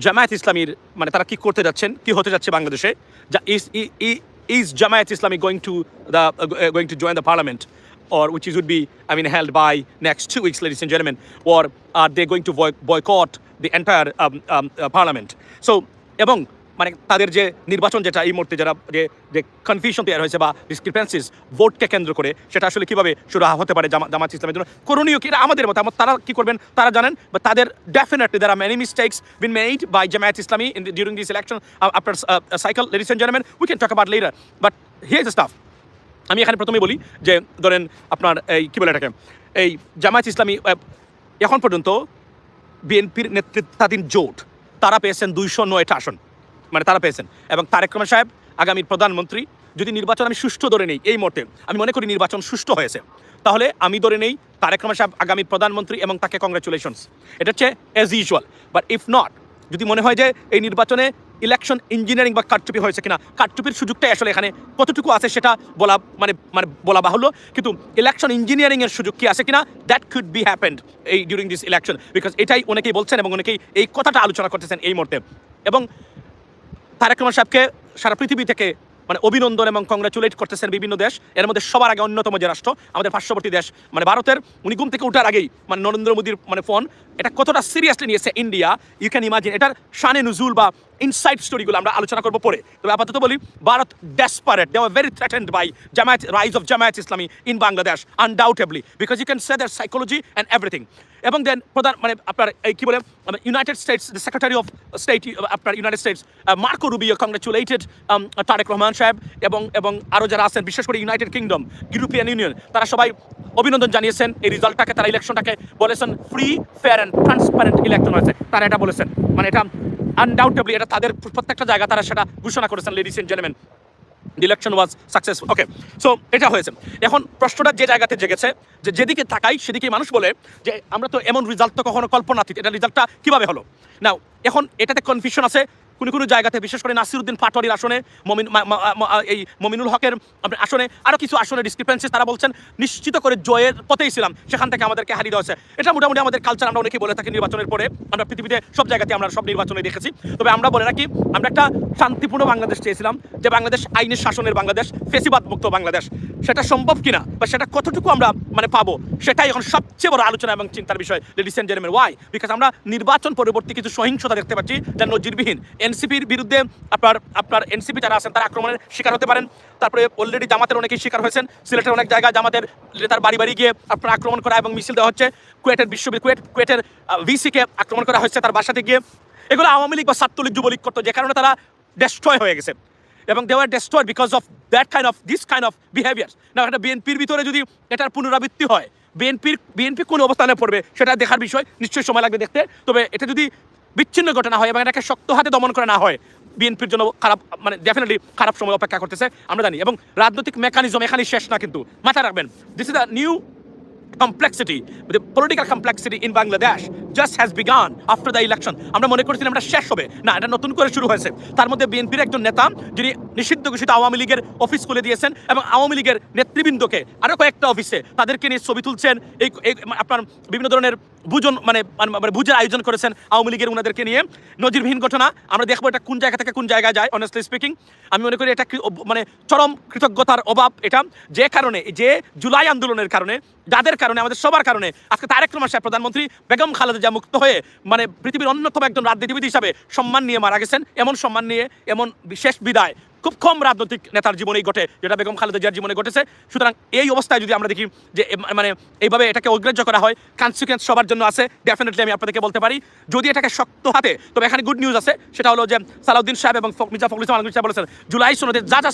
জামায়াত ইসলামীর মানে তারা কি করতে যাচ্ছেন, কি হতে যাচ্ছে বাংলাদেশে, is Jamaat Islami going to join the parliament, or which would be held by next 2 weeks, ladies and gentlemen, or are they going to boycott the entire parliament? So এবং মানে তাদের যে নির্বাচন যেটা এই মুহূর্তে যারা যে কনফিউশন তৈরি হয়েছে বা ডিসক্রিপেন্সিস ভোটকে কেন্দ্র করে সেটা আসলে কীভাবে শুরু হতে পারে জামাত ইসলামের জন্য করণীয় কি, এটা আমাদের মতো তারা কী করবেন তারা জানেন, বা তাদের definitely there are many mistakes been made by Jamaat Islami during this election after cycle, ladies and gentlemen, we can talk about later, but here's the stuff. আমি এখানে প্রথমেই বলি যে ধরেন আপনার এই কী বলে এটাকে, এই জামায়াত ইসলামী এখন পর্যন্ত বিএনপির নেতৃত্বাধীন জোট তারা পেয়েছেন 209টা আসন, মানে তারা পেয়েছেন, এবং তারেক রহমান সাহেব আগামীর প্রধানমন্ত্রী। যদি নির্বাচন আমি সুষ্ঠু ধরে নেই, এই মুহূর্তে আমি মনে করি নির্বাচন সুষ্ঠু হয়েছে, তাহলে আমি ধরে নেই তারেক রহমান সাহেব আগামীর প্রধানমন্ত্রী এবং তাকে কংগ্রাচুলেশনস, এটা হচ্ছে as usual. But if not, যদি মনে হয় যে এই নির্বাচনে ইলেকশন ইঞ্জিনিয়ারিং বা কারচুপি হয়েছে কিনা, কারচুপির সুযোগটাই আসলে এখানে কতটুকু আছে সেটা বলা মানে বলা বাহুল্য, কিন্তু ইলেকশন ইঞ্জিনিয়ারিংয়ের সুযোগ কি আছে কিনা, দ্যাট কুড বি হ্যাপেন্ড এই ডিউরিং দিস ইলেকশন, বিকজ এটাই অনেকেই বলছেন এবং অনেকেই এই কথাটা আলোচনা করতেছেন এই মুহূর্তে। এবং তারেক রহমান সাহেবকে সারা পৃথিবী থেকে মানে অভিনন্দন এবং কংগ্রাচুলেট করতেছেন বিভিন্ন দেশ, এর মধ্যে সবার আগে অন্যতম যে রাষ্ট্র আমাদের পার্শ্ববর্তী দেশ মানে ভারতের, উনি ঘুম থেকে ওঠার আগেই মানে নরেন্দ্র মোদীর মানে ফোন, এটা কতটা সিরিয়াসলি নিয়েছে ইন্ডিয়া, ইউ ক্যান ইমাজিন। এটার শানে নুজুল বা ইনসাইড স্টোরিগুলো আমরা আলোচনা করবো পরে। তবে আপাতত বলি, Bharat desperate, they were very threatened by rise of Jamaat Islami in Bangladesh undoubtedly, because you can say their psychology and everything. এবং দেন প্রধান মানে আপনার এই কী বলে United States, the secretary of state আপনার United States Marco Rubio congratulated Tarique Rahman সাহেব, এবং আরও যারা আছেন বিশেষ করে ইউনাইটেড কিংডম, ইউরোপিয়ান ইউনিয়ন, তারা সবাই অভিনন্দন জানিয়েছেন এই রেজাল্টটাকে, তারা ইলেকশনটাকে বলেছেন free, fair and transparent election হয়েছে, তারা এটা বলেছেন, মানে এটা আনডাউটেবলি এটা তাদের প্রত্যেকটা জায়গা তারা সেটা ঘোষণা করেছেন, ladies and gentleman, election was successful. Okay, so এটা হয়েছে। এখন প্রশ্নটা যে জায়গাতে জেগেছে যে যেদিকে তাকাই সেদিকে মানুষ বলে যে আমরা তো এমন রেজাল্ট তো কখনো কল্পনাতীত, এটা রেজাল্টটা কীভাবে হলো। নাও এখন এটাতে কনফিউশন আছে কোনো জায়গাতে, বিশেষ করে নাসিরউদ্দিন পাটোয়ারির আসনে, এই মমিনুল হকের আসনে, আরও কিছু আসনে ডিসক্রিপেন্সি, তারা বলছেন নিশ্চিত করে জয়ের পথেই ছিলাম, সেখান থেকে আমাদেরকে হারিয়ে দেওয়া হয়েছে। এটা মোটামুটি আমাদের কালচার, আমরা অনেকেই বলে থাকি নির্বাচনের পরে, আমরা পৃথিবীতে সব জায়গাতে আমরা সব নির্বাচনে দেখেছি। তবে আমরা বলে রাখি আমরা একটা শান্তিপূর্ণ বাংলাদেশ চেয়েছিলাম, যে বাংলাদেশ আইনের শাসনের বাংলাদেশ, ফেসিবাদ মুক্ত বাংলাদেশ। সেটা সম্ভব কিনা বা সেটা কতটুকু আমরা মানে পাবো, সেটাই এখন সবচেয়ে বড় আলোচনা এবং চিন্তার বিষয়, ladies and gentleman. Why? Because আমরা নির্বাচন পরবর্তী কিছু সহিংসতা দেখতে পাচ্ছি যা নজিরবিহীন। এনসিপির বিরুদ্ধে আপনার এনসিপি যারা আছেন তারা আক্রমণের শিকার হতে পারেন। তারপরে অলরেডি জামাতের অনেকেই শিকার হয়েছেন, সিলেটের অনেক জায়গায় জামাতের নেতার বাড়ি বাড়ি গিয়ে আপনার আক্রমণ করা এবং মিছিল দেওয়া হচ্ছে। কুয়েটের ভিসিকে আক্রমণ করা হচ্ছে তার বাসাতে গিয়ে। এগুলো আওয়ামী লীগ বা ছাত্রলীগ যুবলীগ করতো, যে কারণে তারা ডেস্ট্রয় হয়ে গেছে, এবং they were destroyed because of this kind of behaviour. না, একটা বিএনপির ভিতরে যদি এটার পুনরাবৃত্তি হয়, বিএনপি কোন অবস্থানে পড়বে সেটা দেখার বিষয়, নিশ্চয়ই সময় লাগবে দেখতে। তবে এটা যদি বিচ্ছিন্ন ঘটনা হয় এবং এটাকে শক্ত হাতে দমন করা না হয়, বিএনপির জন্য খারাপ, মানে ডেফিনেটলি খারাপ সময় অপেক্ষা করতেছে, আমরা জানি। এবং রাজনৈতিক মেকানিজম এখানে শেষ না, কিন্তু মাথায় রাখবেন, this is a new complexity, the political complexity in Bangladesh just has begun after the election. আমরা মনে করছিলাম এটা শেষ হবে না, এটা নতুন করে শুরু হয়েছে। তার মধ্যে বিএনপির একজন নেতা যিনি নিষিদ্ধ ঘোষিত আওয়ামী লীগের অফিস খুলে দিয়েছেন, এবং আওয়ামী লীগের নেতৃবৃন্দকে আরও কয়েকটা অফিসে তাদেরকে নিয়ে ছবি তুলছেন, এই আপনার বিভিন্ন ধরনের ভুজের আয়োজন করেছেন আওয়ামী লীগের ওনাদেরকে নিয়ে। নজিরবিহীন ঘটনা, আমরা দেখবো এটা কোন জায়গা থেকে কোন জায়গায় যায়। অনেস্টলি স্পিকিং, আমি মনে করি এটা মানে চরম কৃতজ্ঞতার অভাব এটা, যে কারণে যে জুলাই আন্দোলনের কারণে, যাদের কারণে, আমাদের সবার কারণে আজকে তারেক রহমান সাহেব প্রধানমন্ত্রী, বেগম খালেদা জিয়া মুক্ত হয়ে মানে পৃথিবীর অন্যতম একজন রাজনীতিবিদ হিসাবে সম্মান নিয়ে মারা গেছেন। এমন সম্মান নিয়ে এমন বিশেষ বিদায় খুব কম রাজনৈতিক নেতার জীবনেই ঘটে, যেটা বেগম খালেদা জিয়ার জীবনে ঘটেছে। সুতরাং এই অবস্থায় যদি আমরা দেখি যে মানে এইভাবে এটাকে অগ্রাহ্য করা হয়, কনসিকুয়েন্স সবার জন্য আছে। ডেফিনেটলি আমি আপনাদেরকে বলতে পারি, যদি এটাকে শক্ত হাতে, তবে এখানে গুড নিউজ আছে, সেটা হলো যে সালাউদ্দিন সাহেব এবং মির্জা ফখরুল ইসলাম আলমগীর সাহেব বলেছেন জুলাই সনদে যা যা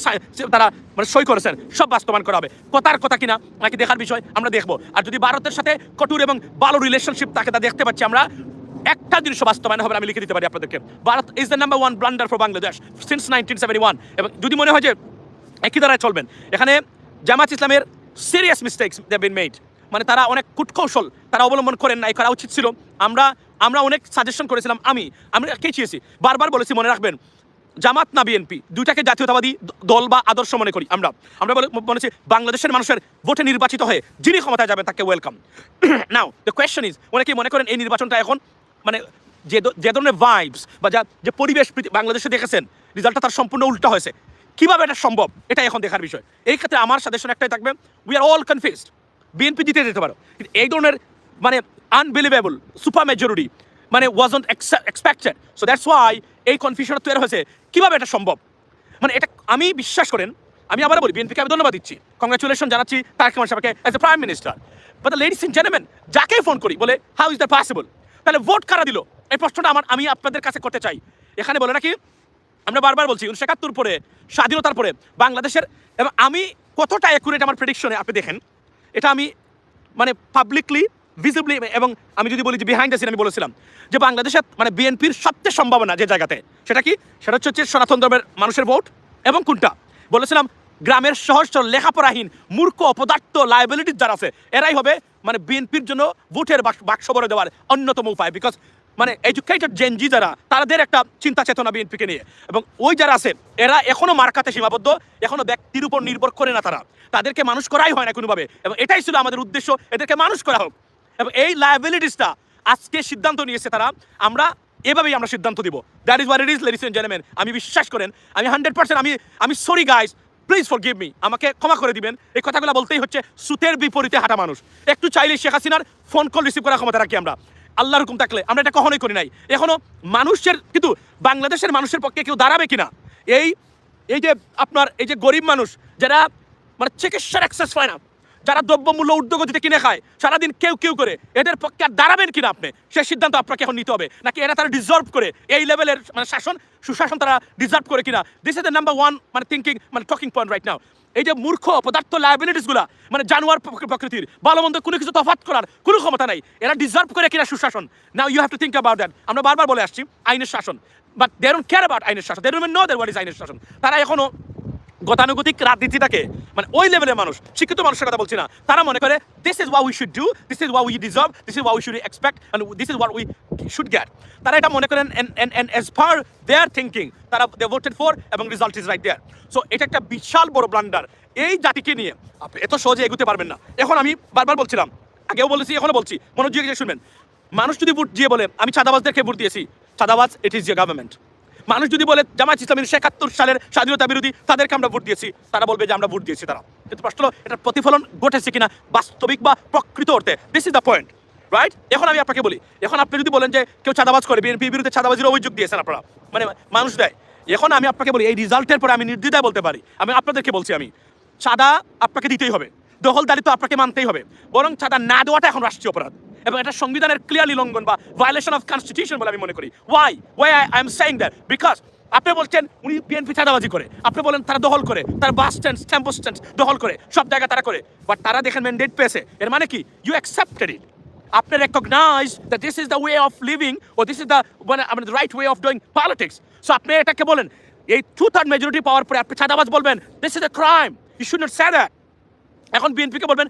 তারা মানে সই করেছেন সব বাস্তবায়ন করা হবে। কথার কথা কিনা নাকি দেখার বিষয়, আমরা দেখবো। আর যদি ভারতের সাথে কঠোর এবং ভালো রিলেশনশিপ থাকে, তা দেখতে পাচ্ছি আমরা, একটা জিনিস বাস্তবায়ন হবে, আমি লিখে দিতে পারি আপনাদেরকে। Bharat is the number 1 blunder for Bangladesh since 1971। এবং যদি মনে হয় যে একই দ্বারায় চলবেন, এখানে জামাত ইসলামের serious mistakes they been made, মানে তারা অনেক কূটকৌশল তারা অবলম্বন করেন নাই, করা উচিত ছিল। আমরা অনেক সাজেশন করেছিলাম, আমি কে চেয়েছি, বারবার বলেছি, মনে রাখবেন, জামাত না বিএনপি, দুইটাকে জাতীয়তাবাদী দল বা আদর্শ মনে করি আমরা বলেছি বাংলাদেশের মানুষের ভোটে নির্বাচিত হয়ে যিনি ক্ষমতায় যাবেন তাকে welcome. Now the question is, অনেকেই মনে করেন এই নির্বাচনটা এখন মানে যে ধরনের ভাইবস বা যে পরিবেশ বাংলাদেশে দেখেছেন, রেজাল্টটা তার সম্পূর্ণ উল্টা হয়েছে। কিভাবে এটা সম্ভব, এটা এখন দেখার বিষয়। এই ক্ষেত্রে আমার সাজেশন একটাই থাকবে, we are all confused. BNP জিতে যেতে পারো, কিন্তু এই ধরনের মানে আনবিলিভেবল সুপার মেজরিটি মানে wasn't expected. So that's why এই কনফিউশনটা তৈরি হয়েছে। কীভাবে এটা সম্ভব, মানে এটা আমি বিশ্বাস করেন, আমি আবার বলি বিএনপিকে আমি ধন্যবাদ দিচ্ছি, কংগ্রাচুলেশন জানাচ্ছি তারেক রহমান সাহেবকে as a prime minister. But ladies and gentleman, যাকে ফোন করি বলে হাউ ইজ দ্যাট পসিবল, তাহলে ভোট কারা দিল, এই প্রশ্নটা আমি আপনাদের কাছে করতে চাই। এখানে বলে নাকি আমরা বারবার বলছি 1971 পরে, স্বাধীনতার পরে বাংলাদেশের, এবং আমি কতটা অ্যাকুরেট আমার প্রেডিকশনে আপনি দেখেন, এটা আমি মানে পাবলিকলি ভিজিবলি, এবং আমি যদি বলি যে বিহাইন্ড দ্য সিন, আমি বলেছিলাম যে বাংলাদেশের মানে বিএনপির সবচেয়ে সম্ভাবনা যে জায়গাতে, সেটা কি, সেটা হচ্ছে সনাতন ধর্মের মানুষের ভোট। এবং কোনটা বলেছিলাম, গ্রামের সহজ সরল লেখাপড়াহীন মূর্খ অপদার্থ লাইবিলিটিস যারা আছে, এরাই হবে মানে বিএনপির জন্য ভোটের বাক্স ভরে দেওয়ার অন্যতম উপায়। বিকজ মানে এডুকেটেড জেনজি যারা, তাদের একটা চিন্তা চেতনা বিএনপিকে নিয়ে, এবং ওই যারা আছে এরা এখনো মার্কাতে সীমাবদ্ধ, এখনো ব্যক্তির উপর নির্ভর করে না, তাদেরকে মানুষ করাই হয় না কোনোভাবে। এবং এটাই ছিল আমাদের উদ্দেশ্য, এদেরকে মানুষ করা হোক। এবং এই লায়াবিলিটিসটা আজকে সিদ্ধান্ত নিয়েছে তারা, আমরা এভাবেই আমরা সিদ্ধান্ত দিব। That is what it is, ladies and gentleman. আমি বিশ্বাস করেন, আমি 100% আমি sorry guys, please forgive me, আমাকে ক্ষমা করে দিবেন। এই কথাগুলো বলতেই হচ্ছে, সুতের বিপরীতে হাঁটা মানুষ। একটু চাইলে শেখ হাসিনার ফোন কল রিসিভ করার ক্ষমতা রাখি আমরা, আল্লাহর হুকুম থাকলে। আমরা এটা কখনোই করি নাই এখনো। মানুষের কিন্তু বাংলাদেশের মানুষের পক্ষে কেউ দাঁড়াবে কিনা, এই যে আপনার এই যে গরিব মানুষ যারা মানে চিকিৎসার অ্যাক্সেস পায় না, যারা দ্রব্যমূল্য ঊর্ধ্বগতিতে কিনে খায় সারাদিন কেউ করে, এদের পক্ষে আর দাঁড়াবেন কিনা আপনি, সেই সিদ্ধান্ত আপনাকে এখন নিতে হবে। নাকি এরা তারা ডিজার্ভ করে, এই লেভেলের মানে সুশাসন তারা ডিজার্ভ করে কিনা। This is the number one মানে থিঙ্কিং মানে টকিং পয়েন্ট রাইট নাও। এই যে মূর্খ পদার্থ লায়াবিলিটিসগুলা, মানে জানোয়ার প্রকৃতির, ভালো মন্দ কোনো কিছু তফাৎ করার কোনো ক্ষমতা নাই, এরা ডিজার্ভ করে কিনা সুশাসন। Now you have to think about that. আমরা বারবার বলে আসছি আইনের শাসন, but they don't care about আইনের শাসন, they don't even know that what is আইনের শাসন। তারা এখনো গতানুগতিক রাজনীতিটাকে, মানে ওই লেভেলের মানুষ, শিক্ষিত মানুষের কথা বলছি না, তারা মনে করে this is what we should do, this is what we deserve, this is what we should expect, and this is what we should get. তারা এটা মনে করেন, and as per their thinking তারা দে ভোটেড ফর, এবং result is right there. So এটা একটা বিশাল বড় blunder. এই জাতিকে নিয়ে আপনি এত সহজে এগোতে পারবেন না। এখন আমি বারবার বলছিলাম, আগেও বলেছি, এখনো বলছি, মনোযোগ দিয়ে শুনবেন। মানুষ যদি ভোট দিয়ে বলে আমি চাঁদাবাজদেরকে ভোট দিয়েছি, চাঁদাবাজ ইট ইজ ইয়োর গভর্নমেন্ট। মানুষ যদি বলে জামায়াত ইসলামী ৭১ সালের স্বাধীনতা বিরোধী, তাদেরকে আমরা ভোট দিয়েছি, তারা বলবে যে আমরা ভোট দিয়েছি তারা। কিন্তু প্রশ্ন হলো এটার প্রতিফলন ঘটেছে কিনা বাস্তবিক বা প্রকৃত অর্থে, this is the point, right? এখন আমি আপনাকে বলি, এখন আপনি যদি বলেন যে কেউ চাঁদাবাজ করে, বিএনপির বিরুদ্ধে চাঁদাবাজির অভিযোগ দিয়েছেন আপনারা, মানে মানুষ দেয়। এখন আমি আপনাকে বলি, এই রেজাল্টের পরে আমি নির্দ্বিধায় বলতে পারি, আমি আপনাদেরকে বলছি, আমি চাঁদা আপনাকে দিতেই হবে, দখলদারিত্ব আপনাকে মানতেই হবে, বরং চাঁদা না দেওয়াটা এখন রাষ্ট্রীয় অপরাধ, এবং এটা সংবিধানের ক্লিয়ারলি লঙ্ঘন বা ভায়োলেশন অফ কনস্টিটিউশন বলে আমি মনে করি। Why I am saying that, because আপনি বলছেন উনি বিএনপি চাঁদাবাজি করে, আপনি বলেন তারা দখল করে, তারা বাস স্ট্যান্ড টেম্পো স্ট্যান্ড দখল করে, সব জায়গা তারা করে, বাট তারা দেখেন ম্যান্ডেট পেয়েছে। এর মানে কি, ইউ অ্যাকসেপ্টেড ইট, আপনি recognize that this is the way of living, ও this is the right way of doing politics. So আপনি এটাকে বলেন, এই 2/3 মেজরিটি পাওয়ার পরে আপনি চাঁদাবাজ বলবেন, this is a crime, you should not say that. এখন বিএনপিকে বলবেন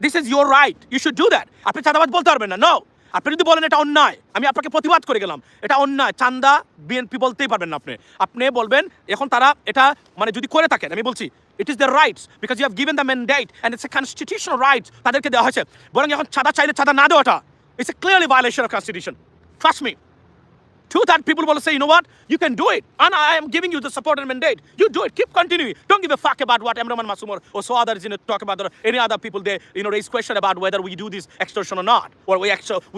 this is your right, you should do that, আপনি চাঁদাবাজ বলতে পারবেন না। নো, আপনি যদি বলেন এটা অন্যায়, আমি আপনাকে প্রতিবাদ করে গেলাম, এটা অন্যায়, চান্দা বিএনপি বলতেই পারবেন না। আপনি বলবেন এখন তারা এটা মানে যদি করে থাকেন, আমি বলছি it is the rights, because you have given the mandate and it's a constitutional rights, তাদেরকে দেওয়া হয়েছে। বরং এখন চাঁদা চাইলে চাঁদা না দেওয়াটা it's a clearly violation of constitution. Trust me, 2/3 people will say, you know what, you can do it, and I am giving you the support and mandate. You do it, keep continuing. Don't give a fuck about what Emraman Masumar or so others talk about, or any other people they raise question about whether we do this extortion or not, or we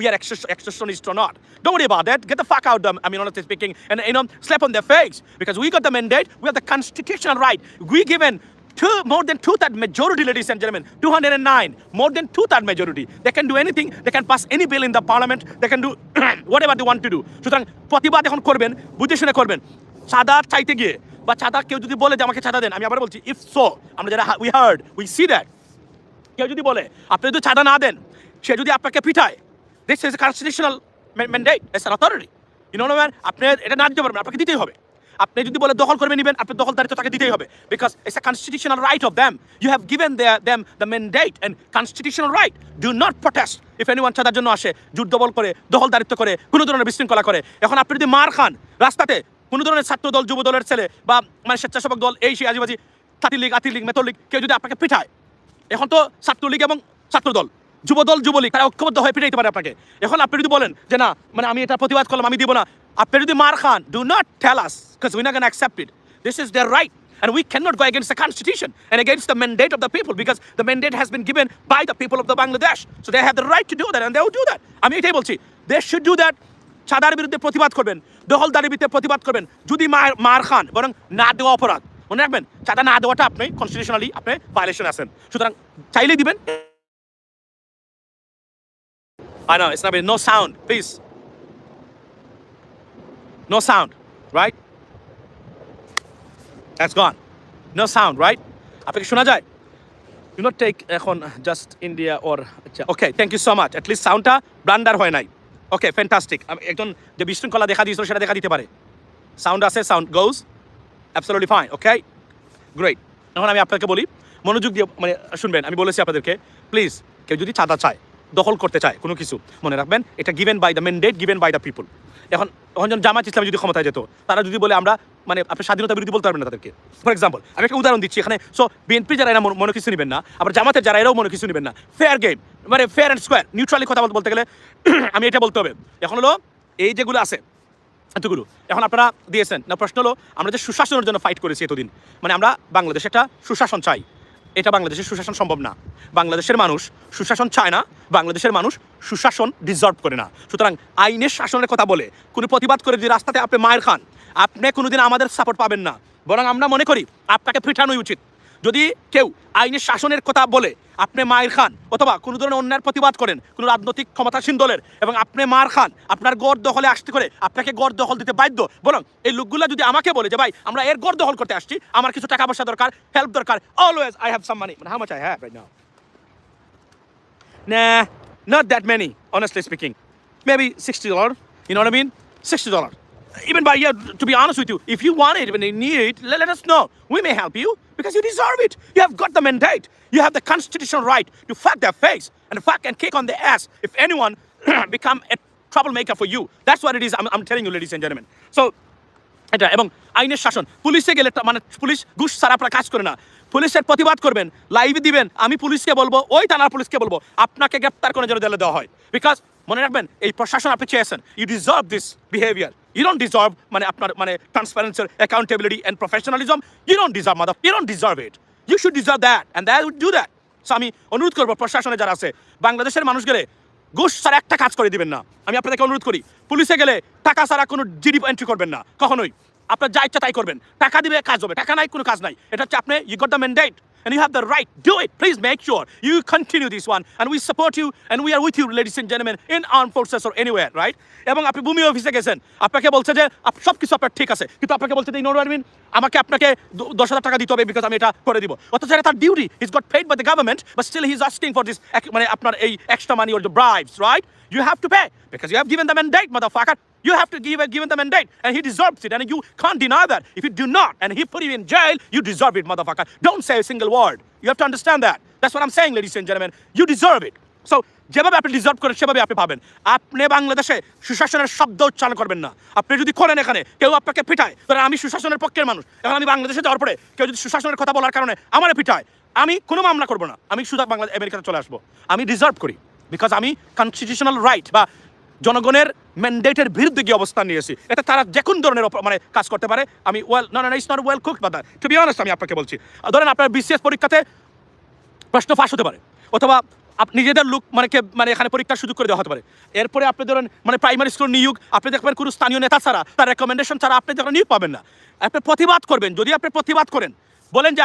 are extortionists or not. Don't worry about that. Get the fuck out, I mean, honestly speaking, and slap on their face, because we got the mandate, we have the constitutional right. We given more than 2/3 majority, ladies and gentlemen, 209, more than 2/3 majority. They can do anything, they can pass any bill in the parliament, they can do whatever they want to do. সুতরাং প্রতিবাদ এখন করবেন, বুঝে শুনে করবেন। চাঁদা চাইতে গিয়ে বা চাঁদা কেউ যদি বলে যে আমাকে চাঁদা দেন, আমি আবার বলছি ইফ সো, আমরা যারা উই সি দ্যাট, কেউ যদি বলে আপনি যদি চাঁদা না দেন, সে যদি আপনাকে পিঠায়, this is a constitutional mandate, it's an authority, you know man, আপনি এটা না দিতে পারবেন, আপনাকে দিতেই হবে। আপনি যদি বলে দখল করবে নেবেন, আপনি দখলদারিত্ব তাকে দিতেই হবে, because it's a constitutional right of them, you have given them the mandate and constitutional right. Do not protest if anyone চাঁদার জন্য আসে, জোর দখল করে, দখলদারিত্ব করে, কোনো ধরনের বিশৃঙ্খলা করে। এখন আপনি যদি মার খান রাস্তাতে, কোনো ধরনের ছাত্র দল, যুব দলের ছেলে বা মানে স্বেচ্ছাসেবক দল, এই সেই আজিবাজি, ছাত্রলীগ, আতির লীগ, মেতর লীগ, কেউ যদি আপনাকে পিঠায়, এখন তো ছাত্রলীগ এবং ছাত্র দল যুবদল যুবলীগ তারা ঐক্যবদ্ধ হয়ে পিটাইতে পারে আপনাকে। এখন আপনি যদি বলেন যে না মানে আমি এটা প্রতিবাদ করলাম আমি দিব না, আপনি যদি মার খান, do not tell us because we not gonna accept it. This is their right and we cannot go against the constitution and against the mandate of the people because the mandate has been given by the people of the Bangladesh, so they have the right to do that and they will do that. আমি এটাই বলছি, they should do that. চাঁদার বিরুদ্ধে প্রতিবাদ করবেন, দখলদারির বিরুদ্ধে প্রতিবাদ করবেন, যদি মার খান বরং না দেওয়া অপরাধ। মনে রাখবেন চাঁদা না দেওয়াটা আপনি কনস্টিটিউশনালি আপনি ভায়োলেশন আছেন, সুতরাং চাইলেই দিবেন। I know it's not no sound, please. No sound, right? That's gone. No sound, right? আপনাকে শোনা যায়? Do not take এখন just India or okay, thank you so much. At least soundটা ব্লান্ডার হয় নাই। Okay, fantastic. একজন যে বিশৃঙ্খলা দেখা দিয়েছিল সেটা দেখা দিতে পারে। সাউন্ড আছে, সাউন্ড গোজ absolutely fine. Okay, great. এখন আমি আপনাকে বলি মনোযোগ দিয়ে মানে শুনবেন। আমি বলেছি আপনাদেরকে প্লিজ কেউ যদি চাঁদা চায়, দখল করতে চায় কোনো কিছু, মনে রাখবেন এটা given by the mandate, given by the people. এখন যখন জামাত ইসলামী যদি ক্ষমতায় যেত, তারা যদি বলে আমরা মানে আপনি স্বাধীনতা বিরোধী বলতে পারবেন না তাদেরকে। ফর এক্সাম্পল আমি একটা উদাহরণ দিচ্ছি এখানে। সো বিএনপি যারা এরা মনে কিছু নেবেন না, আবার জামাতের যারা এরাও মনে কিছু নেবেন না। ফেয়ার গেম মানে ফেয়ার অ্যান্ড স্কোয়ার, নিউট্রালি কথা বলতে গেলে আমি এটা বলতে হবে। এখন হলো এই যেগুলো আছে এতগুলো এখন আপনারা দিয়েছেন না, প্রশ্ন হলো আমরা যে সুশাসনের জন্য ফাইট করেছি এতদিন, মানে আমরা বাংলাদেশে একটা সুশাসন চাই, এটা বাংলাদেশের সুশাসন সম্ভব না। বাংলাদেশের মানুষ সুশাসন চায় না, বাংলাদেশের মানুষ সুশাসন ডিজার্ভ করে না। সুতরাং আইনের শাসনের কথা বলে কোনো প্রতিবাদ করে যদি রাস্তাতে আপনি মায়ের খান, আপনি কোনোদিন আমাদের সাপোর্ট পাবেন না, বরং আমরা মনে করি আপনাকে পিঠানোই উচিত। যদি কেউ আইনের শাসনের কথা বলে আপনি মায়ের খান অথবা কোনো ধরনের অন্যায়ের প্রতিবাদ করেন কোনো রাজনৈতিক ক্ষমতাসীন দলের এবং আপনি মার খান, আপনার গড় দখলে আসতে করে আপনাকে গড় দখল দিতে বাধ্য, বরং এই লোকগুলো যদি আমাকে বলে যে ভাই আমরা এর গড় দখল করতে আসছি, আমার কিছু টাকা পয়সা দরকার, হেল্প দরকার, অলওয়েজ আই হ্যাভ সাম মানি, মানে how much I have right now? Nah, not that many, honestly speaking. Maybe $60, you know what I mean? $60. Even by, yeah, to be honest with you, if you want it, when you need it, let us know. We may help you because you deserve it. You have got the mandate. You have the constitutional right to fuck their face and fuck and kick on their ass if anyone become a troublemaker for you. That's what it is. I'm telling you, ladies and gentlemen. So, এটা এবং আইনের শাসন, পুলিশে গেলে মানে police ঘুষ ছাড়া আপনারা কাজ করে না। পুলিশের প্রতিবাদ করবেন, লাইভে দিবেন, আমি পুলিশকে বলবো, ওই থানার পুলিশকে বলবো আপনাকে গ্রেপ্তার করে যেন জেলে দেওয়া হয়। বিকজ মনে রাখবেন এই প্রশাসন আপনি চেয়েছেন, you deserve this behaviour. You don't deserve মানে আপনার মানে transparency, accountability and professionalism. You don't deserve mother, you don't deserve it. You should deserve that and that would do that. So আমি অনুরোধ করবো প্রশাসনে যারা আছে, বাংলাদেশের মানুষ গেলে ঘুষ ছাড়া একটা কাজ করে দিবেন না। আমি আপনাদেরকে অনুরোধ করি, পুলিশে গেলে টাকা ছাড়া কোনো জিডি এন্ট্রি করবেন না কখনোই। আপনার যা ইচ্ছা তাই করবেন, টাকা দিবে কাজ হবে, টাকা নাই কোনো কাজ নাই। এটা হচ্ছে আপনি you got the mandate and you have the right, do it. Please make sure you continue this one and we support you and we are with you, ladies and gentlemen, in armed forces or anywhere, right? এবং আপনি ভূমি অফিসে গেছেন, আপনাকে বলছে যে সব কিছু আপনার ঠিক আছে, কিন্তু আপনাকে বলছে যে ইউনো আমাকে আপনাকে 10,000 টাকা দিতে হবে বিকজ আমি এটা করে দিব। অথচ এটা তার duty, is got paid by the government but still he is asking for this মানে আপনার এই extra money or the bribes, right? You have to pay because you have given the mandate, motherfucker. You have to given the mandate and he deserves it and you can't deny that. If you do not and he put you in jail, you deserve it, motherfucker. Don't say a single word. You have to understand that. That's what I'm saying, ladies and gentlemen. You deserve it. So যেভাবে আপনি deserve করেন সেভাবে আপনি পাবেন। আপনি বাংলাদেশে সুশাসনের শব্দ উচ্চারণ করবেন না। আপনি যদি করেন এখানে কেউ আপনাকে পিঠায়, তাহলে আমি সুশাসনের পক্ষের মানুষ, এখন আমি বাংলাদেশে যাওয়ার পরে কেউ যদি সুশাসনের কথা বলার কারণে আমার পিঠায়, আমি কোনো মামলা করবো না, আমি শুধু বাংলাদেশ আমেরিকাতে চলে আসবো। আমি ডিজার্ভ করি বিকজ আমি কনস্টিটিউশনাল রাইট বা জনগণের ম্যান্ডেটের বিরুদ্ধে গিয়ে অবস্থান নিয়েছি। এটা তারা যে কোন ধরনের মানে কাজ করতে পারে। আমি it's not well cooked but that, to be honest আমি আপনাকে বলছি। ধরেন আপনার বিসিএস পরীক্ষাতে প্রশ্ন ফাঁস হতে পারে অথবা নিজেদের লোক মানে এখানে পরীক্ষার সুযোগ করে দেওয়া হতে পারে। এরপরে আপনি ধরেন মানে প্রাইমারি স্কুল নিয়োগ, আপনি দেখবেন কোনো স্থানীয় নেতা ছাড়া, তার রেকমেন্ডেশন ছাড়া আপনি যখন নিয়োগ পাবেন না। আপনি প্রতিবাদ করবেন, যদি আপনি প্রতিবাদ করেন বলেন যে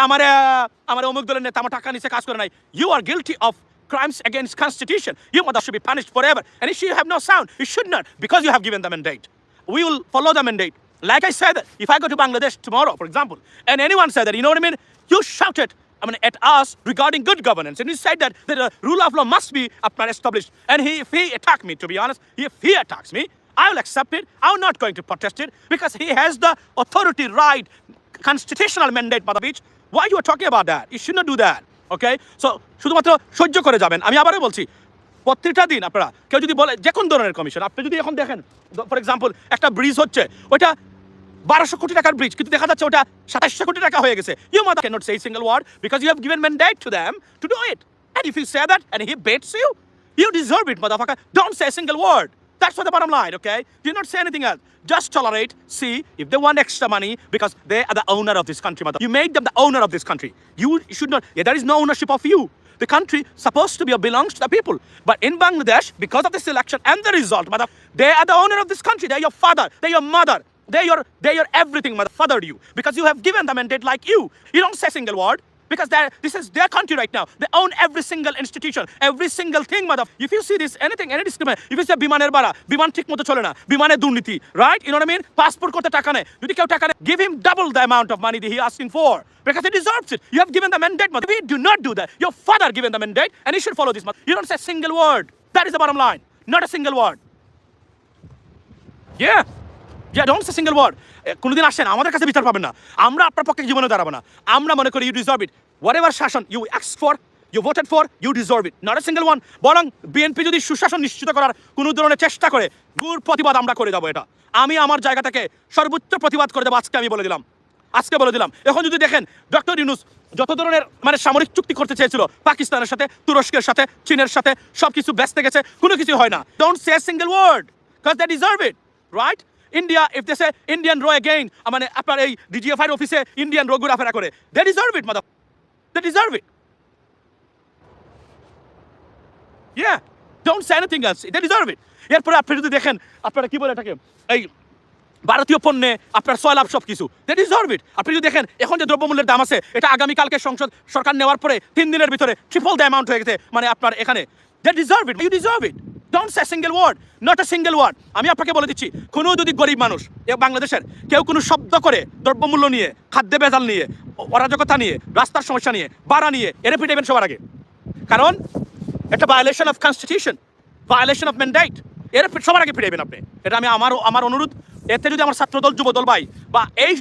আমার অমুক দলের নেতা আমার টাকা নিচে কাজ করে নাই, you are guilty of crimes against constitution. Your mother should be punished forever. And if you have no sound, you should not, because you have given the mandate. We will follow the mandate. Like I said, if I go to Bangladesh tomorrow, for example, and anyone said that, you know what I mean? You shouted at us regarding good governance. And you said that the rule of law must be established. And if he attacked me, to be honest, if he attacks me, I will accept it. I'm not going to protest it because he has the authority, right, constitutional mandate, by which, why you are talking about that? You should not do that. Okay, so শুধুমাত্র সহ্য করে যাবেন। আমি আবারও বলছি, প্রত্যেকটা দিন আপনারা কেউ যদি বলে যে কোন ধরনের কমিশন, আপনি যদি এখন দেখেন ফর এক্সাম্পল একটা ব্রিজ হচ্ছে, ওইটা 1200 কোটি টাকার ব্রিজ, কিন্তু দেখা যাচ্ছে ওটা 2700 কোটি টাকা হয়ে গেছে। You can't say single word because you have given mandate to them to do it. And if you say that and he bets you, You deserve it, motherfucker. Don't say a single word. That's what the bottom line, okay? Do not say anything else. Just tolerate, see if they want extra money because they are the owner of this country, mother. You made them the owner of this country. You should not, there is no ownership of you. The country supposed to be belongs to the people. But in Bangladesh, because of this election and the result, mother, they are the owner of this country. They're your father, they're your mother. They're your everything, mother, fathered you. Because you have given them mandate like you. You don't say a single word. Because this is their country right now. They own every single institution, every single thing, mother. If you see this, anything, any discrimination, if you say bimaner bara, biman ঠিক মতো চলে না, বিমানে দুর্নীতি, right? You know what I mean? Passport করতে টাকা নেই, যদি কেউ টাকা নেই, give him double the amount of money that he asking for. Because he deserves it. You have given the mandate, mother. If you do not do that, your father given the mandate, and he should follow this, mother. You don't say a single word. That is the bottom line. Not a single word. Yeah. Yeah, don't say a single word. কোনোদিন আসেন আমাদের কাছে বিচার পাবেন না, আমরা আপনার পক্ষে জীবনে দাঁড়াবো না, আমরা মনে করি you deserve it. Whatever শাসন you asked for, you voted for, you deserve it. Not a single one. বরং বিএনপি যদি সুশাসন নিশ্চিত করার কোনো ধরনের চেষ্টা করে, গুড় প্রতিবাদ আমরা করে যাবো। এটা আমি আমার জায়গা থেকে সর্বোচ্চ প্রতিবাদ করে দেবো। আজকে আমি বলে দিলাম, আজকে বলে দিলাম। এখন যদি দেখেন ডক্টর ইউনূস যত ধরনের মানে সামরিক চুক্তি করতে চেয়েছিল পাকিস্তানের সাথে, তুরস্কের সাথে, চীনের সাথে, সব কিছু ব্যস্ত গেছে, কোনো কিছু হয় না। Don't say a single word because they deserve it, right? India, if they say Indian row again, মানে আপনার এই ডিজিএফআই অফিসে ইন্ডিয়ান রো ঘোরাফেরা করে, they deserve it, mother. They deserve it. Yeah, don't say anything else. They deserve it. এরপরে আপনি যদি দেখেন আপনারা কি বলে এটাকে, এই ভারতীয় পণ্যে আপনার সয়লাভ সব কিছু, they deserve it. আপনি যদি দেখেন এখন যে দ্রব্যমূল্যের দাম আছে, এটা আগামীকালকে সংসদ সরকার নেওয়ার পরে 3 দিনের ভিতরে ট্রিপল দ্য অ্যামাউন্ট হয়ে গেছে, মানে আপনার এখানে they deserve it. You deserve it. Don't say a single word. Not a single word. আমি আপনাকে বলে দিচ্ছি, কোনো যদি গরিব মানুষ বাংলাদেশের কেউ কোনো শব্দ করে দ্রব্যমূল্য নিয়ে, খাদ্য ভেজাল নিয়ে, অরাজকতা নিয়ে, রাস্তার সমস্যা নিয়ে, ভাড়া নিয়ে, এর পিটাবেন সবার আগে। কারণ এটা violation of constitution, violation of mandate, এর সবার আগে পিটাবেন আপনি। এটা আমি আমার অনুরোধ। এতে যদি আমার ছাত্রদল, যুবদল ভাই বা এই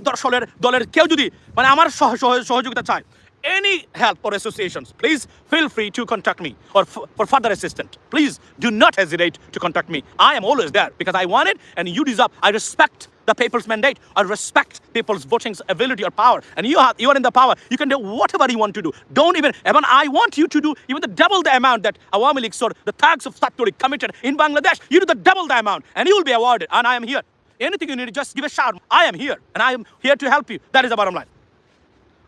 দলের কেউ যদি মানে আমার সহযোগিতা চায়, any help or associations, please feel free to contact me or for further assistance. Please do not hesitate to contact me. I am always there because I want it and you deserve. I respect the people's mandate. I respect people's voting ability or power. And you are in the power. You can do whatever you want to do. Don't even I want you to do even the double the amount that Awami League or the thugs of Saturi committed in Bangladesh. You do the double the amount and you will be awarded. And I am here. Anything you need, just give a shout. I am here and I am here to help you. That is the bottom line.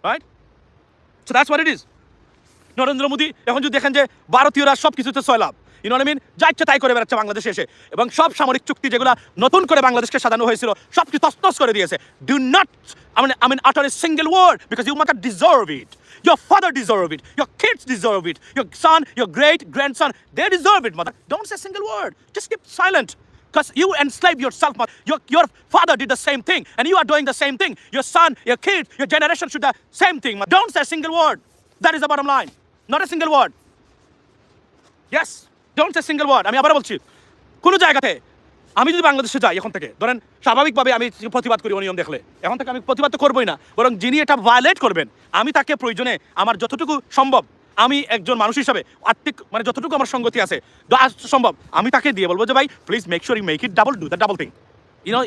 Right? So that's what it is. Narendra Modi এখন যদি দেখেন যে ভারতীয়রা সব কিছুতে সয়লাভ, you know what I mean, যা ইচ্ছা তাই করে বেড়াচ্ছে বাংলাদেশে এসে, এবং সব সামরিক চুক্তি যেগুলো নতুন করে বাংলাদেশকে সাজানো হয়েছিল সব কিছু তছনছ করে দিয়েছে। Do not I mean utter a single word because you must deserve it. Your father deserve it. Your kids deserve it. Your son, your great grandson, they deserve it, mother. Don't say a single word. Just keep silent. Because you enslave yourself. Your father did the same thing, and you are doing the same thing. Your son, your kid, your generation should do the same thing. Don't say a single word. That is the bottom line. Not a single word. Yes, don't say a single word. আমি আবার বলছি, কোনো জায়গাতে আমি যদি বাংলাদেশে যাই এখন থেকে, ধরেন স্বাভাবিকভাবে আমি প্রতিবাদ করি অনিয়ম দেখলে, এখন থেকে আমি প্রতিবাদ তো করবোই না, বরং যিনি এটা ভায়োলেট করবেন আমি তাকে প্রয়োজনে আমার যতটুকু সম্ভব, আমি একজন মানুষ হিসাবে আর্থিক মানে যতটুকু আমার সঙ্গতি আছে সম্ভব, আমি তাকে দিয়ে বলবো যে ভাই please make sure you make it double, do the double thing,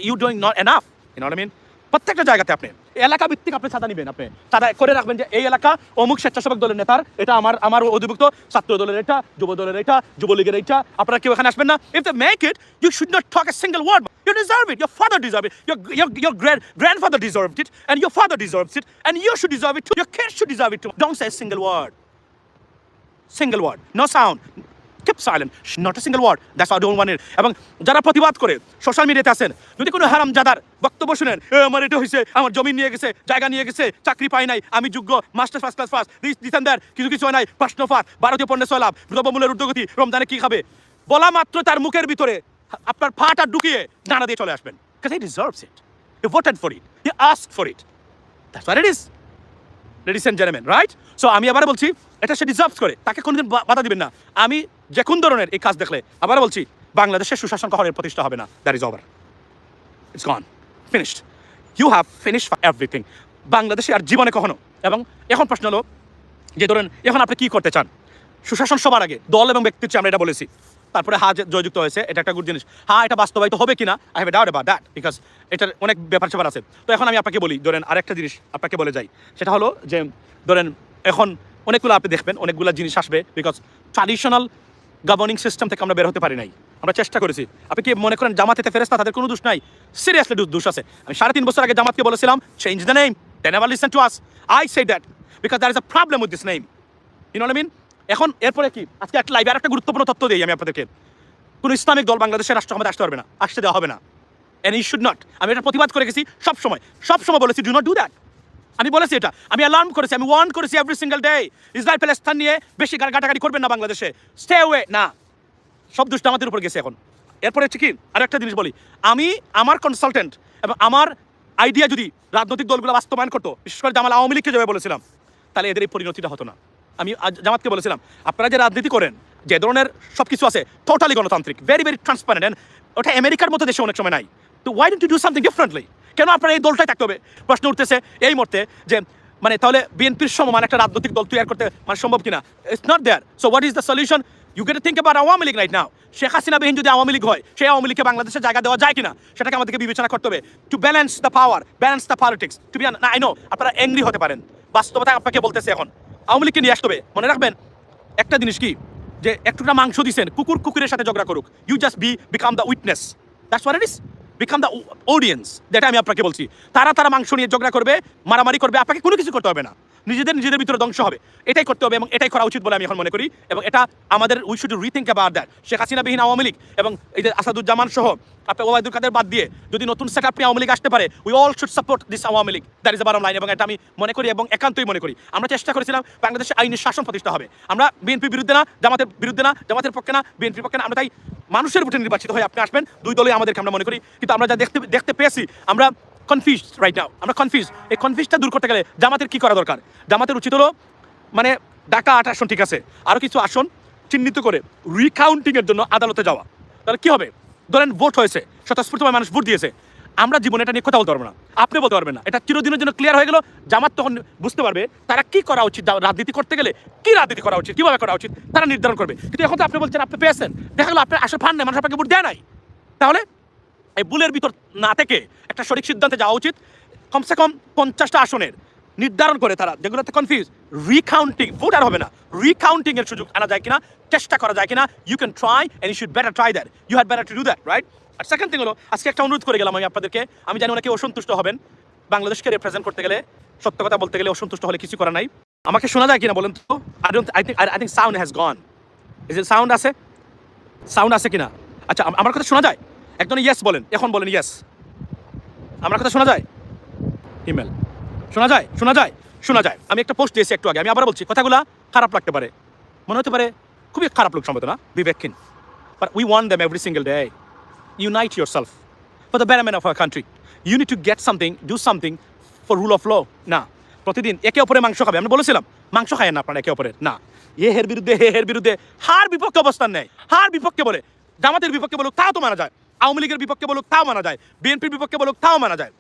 you doing not enough, you know what I mean. প্রত্যেকটা জায়গাতে আপনি এলাকা ভিত্তিক আপনি চাঁদা নেবেন, আপনি চাঁদা করে রাখবেন যে এই এলাকা অমুক স্বেচ্ছাসেবক দলের নেতার, এটা আমার অধিভুক্ত, ছাত্র দলের এটা, যুব দলের এটা, যুবলীগের এটা, আপনারা কেউ এখানে আসবেন না। If they make it, you should not talk a single word. You deserve it. Your father deserves it. Your grandfather deserved it, and your father deserves it, and you should deserve it too. Your kids should deserve it too. Don't say a single word. Single word, no sound. Keep silent. Not a single word. That's why I don't want it. এবং যারা প্রতিবাদ করে social মিডিয়াতে আছেন, যদি কোনো হারামজাদার বক্তব্য শুনেন, আমার এটা হয়েছে, আমার জমি নিয়ে গেছে, জায়গা নিয়ে গেছে, চাকরি পাই নাই, আমি যোগ্য, মাস্টার ফার্স্ট ক্লাস ফার্স্ট, দিতেন্দার কিছু হয় নাই, প্রশ্নফাত, ভারতীয় পণ্যের সয়লাভ, দ্রব্যমূল্যের ঊর্ধ্বগতি, রমজানে কি খাবে, বলা মাত্র তার মুখের ভিতরে আপনার ফাটা ঢুকিয়ে ডানা দিয়ে চলে আসবেন। Because he deserves it. He voted for it. He asked for it. That's what it is. Ladies and gentlemen, right? So আমি আবার বলছি, এটা সে ডিজার্ভস করে, তাকে কোনোদিন বাধা দিবেন না। আমি যে কোন ধরনের এই কাজ দেখলে আবার বলছি, বাংলাদেশের সুশাসন কখনো প্রতিষ্ঠা হবে না। That is over, it's gone, finished. You have finished for everything. বাংলাদেশে আর জীবনে কখনো। এবং এখন প্রশ্ন হলো যে ধরেন এখন আপনি কি করতে চান? সুশাসন সবার আগে, দল এবং ব্যক্তির চেয়ে আমরা এটা বলেছি, তারপরে জয়যুক্ত হয়েছে, এটা একটা গুড জিনিস। এটা বাস্তবায়িত হবে কিনা, I have a doubt about that, because এটার অনেক ব্যাপার স্যাপার আছে। তো এখন আমি আপনাকে বলি, ধরেন আরেকটা জিনিস আপনাকে বলে যাই, সেটা হলো যে ধরেন এখন অনেকগুলো আপনি দেখবেন, অনেকগুলো জিনিস আসবে, বিকজ ট্র্যাডিশনাল গভর্নিং সিস্টেম থেকে আমরা বের হতে পারি নাই। আমরা চেষ্টা করেছি। আপনি কি মনে করেন জামাতে ফেরেশতা তাদের কোনো দোষ নাই? সিরিয়াসলি দোষ আছে। আমি 3.5 বছর আগে জামাতকে বলেছিলাম change the name, they never listen to us. I say that because there is a problem with this name, you know what I mean. এখন এরপরে কি আজকে একটা লাইভে একটা গুরুত্বপূর্ণ তথ্য দিই আমি আপনাদেরকে। কোনো ইসলামিক দল বাংলাদেশের রাষ্ট্র ক্ষমতায় আসতে পারবে না, আসতে দেওয়া হবে না, এন্ড ইট শুড নট। আমি এটা প্রতিবাদ করে গেছি সবসময় বলেছি ডু নট ডু দ্যাট। আমি বলেছি এটা, আমি অ্যালার্ম করেছি, আমি ওয়ার্ন করেছি every single day. Israel Palestine নিয়ে বেশি গাটাগাটি করবেন না বাংলাদেশে, স্টে অ্যাওয়ে না। সব দোষটা আমাদের উপর গেছে এখন। এরপরে হচ্ছে কি আরেকটা জিনিস বলি, আমি আমার কনসালটেন্ট এবং আমার আইডিয়া যদি রাজনৈতিক দলগুলো বাস্তবায়ন করতো, বিশেষ করে জামাল আওয়ামী লীগকে যেভাবে বলেছিলাম, তাহলে এদের এই পরিণতিটা হতো না। আমি জামাতকে বলেছিলাম আপনারা যে রাজনীতি করেন, যে ধরনের সব কিছু আছে টোটালি গণতান্ত্রিক, ভেরি ভেরি ট্রান্সপারেন্ট, অ্যান্ড ওটা আমেরিকার মতো দেশে অনেক সময় নাই। তো why don't you do something differently? কেন আপনারা এই দলটাই থাকতে হবে? প্রশ্ন উঠতেছে এই মুহূর্তে যে মানে তাহলে বিএনপির সমমান একটা রাজনৈতিক দল তৈরি করতে মানে সম্ভব কিনা? It's not there. So what is the solution? You get to think about Awami League right now. Sheikh Hasina বিহীন যদি আওয়ামী লীগ হয়, সেই আওয়ামী লীগকে বাংলাদেশে জায়গা দেওয়া যায় কিনা সেটাকে আমাদেরকে বিবেচনা করতে হবে। To balance the power, balance the politics. To be I know আপনারা অ্যাংরি হতে পারেন, বাস্তবতা আপনাকে বলতেছে এখন আওয়ামী লীগকে নিয়ে আসতে হবে। মনে রাখবেন একটা জিনিস কি, যে একটুটা মাংস দিচ্ছেন, কুকুরের সাথে ঝগড়া করুক, you just become the witness, that's what it is, become the audience. যেটা আমি আপনাকে বলছি, তারা মাংস নিয়ে ঝগড়া করবে, মারামারি করবে, আপনাকে কোনো কিছু করতে হবে না, নিজেদের ভিতরে ধ্বংস হবে। এটাই করতে হবে এবং এটাই করা উচিত বলে আমি এখন মনে করি। এবং এটা আমাদের we should rethink about that. Sheikh Hasina বিহীন আওয়ামী লীগ এবং এই যে আসাদুজ্জামান সহ আপনার ওবায়দুল কাদের বাদ দিয়ে যদি নতুন সেট আপনি আওয়ামী লীগ আসতে পারে, we all should support this Awami League, that is the bottom line. এবং এটা আমি মনে করি এবং একান্তই মনে করি। আমরা চেষ্টা করেছিলাম বাংলাদেশে আইনের শাসন প্রতিষ্ঠা হবে। আমরা বিএনপির বিরুদ্ধে না, জামাতের বিরুদ্ধে না, জামাতের পক্ষে না, বিএনপির পক্ষে না। আমরা তাই মানুষের ভোটে নির্বাচিত হয়ে আপনি আসবেন, দুই দলই আমাদেরকে আমরা মনে করি। কিন্তু আমরা যা দেখতে পেয়েছি, আমরা কনফিউজড রাইট নাও, আমরা কনফিউজ। এই কনফিউজটা দূর করতে গেলে জামাতের কি করা দরকার? জামাতের উচিত হলো মানে ঢাকা 8 আসন ঠিক আছে, আরও কিছু আসন চিহ্নিত করে রিকাউন্টিংয়ের জন্য আদালতে যাওয়া। তাহলে কি হবে? ধরেন ভোট হয়েছে, স্বতঃস্ফূর্তভাবে মানুষ ভোট দিয়েছে, আমরা জীবনে এটা নিয়ে কথা বলতে পারবো না, আপনি বলতে পারবেন না। এটা চিরদিনের জন্য ক্লিয়ার হয়ে গেল। জামাত তখন বুঝতে পারবে তারা কি করা উচিত, রাজনীতি করতে গেলে কি রাজনীতি করা উচিত, কীভাবে করা উচিত, তারা নির্ধারণ করবে। কিন্তু এখন তো আপনি বলছেন আপনি পেয়েছেন, দেখা গেলো আপনার আসলে ফান নেই, মানুষ আপনাকে ভোট দেয় নাই। তাহলে এই বুলের ভিতর না থেকে একটা সঠিক সিদ্ধান্তে যাওয়া উচিত। কমসে কম 50টা আসনের নির্ধারণ করে তারা যেগুলোতে কনফিউজ, রিকাউন্টিং, ভোট আর হবে না, রিকাউন্টিং এর সুযোগ আনা যায় কিনা, চেষ্টা করা যায় কিনা। You can try and you should better try that, you had better to do that, right? আর সেকেন্ড থিং হলো, আজকে একটা অনুরোধ করে গেলাম আমি আপনাদেরকে। আমি জানি অনেকে অসন্তুষ্ট হবেন, বাংলাদেশকে রিপ্রেজেন্ট করতে গেলে, সত্য কথা বলতে গেলে অসন্তুষ্ট হলে কিছু করা নাই। আমাকে শোনা যায় কিনা বলেন তো? I think sound has gone. Is it sound আছে? সাউন্ড আছে কিনা? আচ্ছা, আমার কথা শোনা যায়? একজন ইয়েস বলেন, এখন বলেন ইয়েস। আমার কথা শোনা যায়? ইমেল শোনা যায়? শোনা যায়। আমি একটা পোস্ট দিয়েছি একটু আগে, আমি আবার বলছি, কথাগুলো খারাপ লাগতে পারে, মনে হতে পারে খুবই খারাপ লোক সম্ভবত না, বিবেকহীন, but we want them every single day. Unite yourself for the betterment of our country. You need to get something, do something for rule of law. না প্রতিদিন একে অপরে মাংস খাবে, আমি বলেছিলাম মাংস খায় না আপনারা একে অপরের, না হের বিরুদ্ধে হার বিপক্ষে অবস্থান নেয়, হার বিপক্ষে বলে, জামাতের বিপক্ষে বলুক তাও তো মানা যায়, আওয়ামী লীগের বিপক্ষে বলুক তাও মানা যায়, বিএনপির বিপক্ষে বলুক তাও মানা যায়।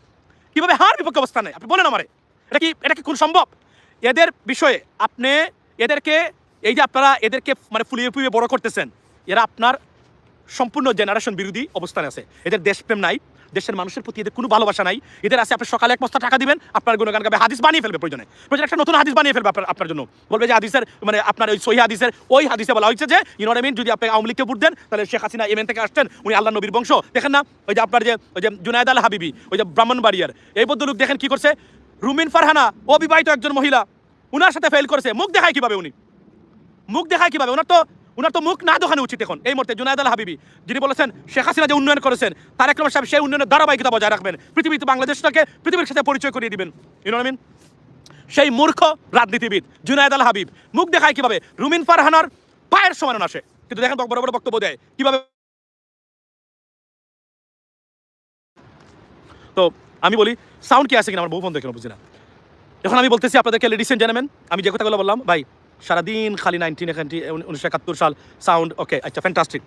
কিভাবে হার বিপক্ষে অবস্থান নেয় আপনি বলেন আমারে? এটা কি কোন সম্ভব? এদের বিষয়ে আপনি এদেরকে, এই যে আপনারা এদেরকে মানে ফুলিয়ে বড় করতেছেন, এরা আপনার সম্পূর্ণ জেনারেশন বিরোধী অবস্থানে আছে। এদের দেশপ্রেম নাই, দেশের মানুষের প্রতি এদের কোনো ভালোবাসা নাই। এদের আছে আপনি সকালে 1 বস্তা টাকা দিবেন, আপনার গুণগান গাবে, হাদিস বানিয়ে ফেলবে, প্রয়োজনে একটা নতুন হাদিস বানিয়ে ফেলবে আপনার জন্য, বলবে যে হাদিসের মানে আপনার ওই সহি হাদিসের ওই হাদিসে বলা হয়েছে যে you know what I mean, যদি আপনি আওয়ামী লীগকে ভোট দেন তাহলে শেখ হাসিনা ইয়েমেন থেকে আসছেন, উনি আল্লাহ নবীর বংশ। দেখেন না ওই যে আপনার ওই যে জুনায়েদ আল হাবিবি, ওই যে ব্রাহ্মণবাড়িয়ার এই ভদ্রলোক দেখেন কি করছে, রুমিন ফারহানা অবিবাহিত একজন মহিলা, উনার সাথে ফেল করেছে, মুখ দেখায় কিভাবে? উনার তো মুখ না দেখানো উচিত এখন এই মুহূর্তে। জুনায়েদ আল হাবিবি যিনি বলেছেন শেখ হাসিনা যে উন্নয়ন করেছেন, তারেক রহমান সাহেব সেই উন্নয়নের ধারাবাহিকতা বজায় রাখবেন, পৃথিবীতে বাংলাদেশটাকে পৃথিবীর সাথে পরিচয় করিয়ে দিবেন, you know what I mean. সেই মূর্খ রাজনীতিবিদ জুনায়েদ আল হাবিব মুখ দেখায় কিভাবে? রুমিন ফারহানার পায়ের সমান আসে, কিন্তু দেখেন বড় বড় বক্তব্য দেয় কিভাবে। তো আমি বলি সাউন্ড কি আছে কিনা আমার বউ ফোন দেখে বুঝি না। এখন আমি বলতেছি আপনাদেরকে, লেডিস এন্ড জেন্টলম্যান, আমি যে কথাগুলো বললাম ভাই সারাদিন খালি 1971 সাল সাউন্ড, ওকে আচ্ছা ফ্যান্টাস্টিক।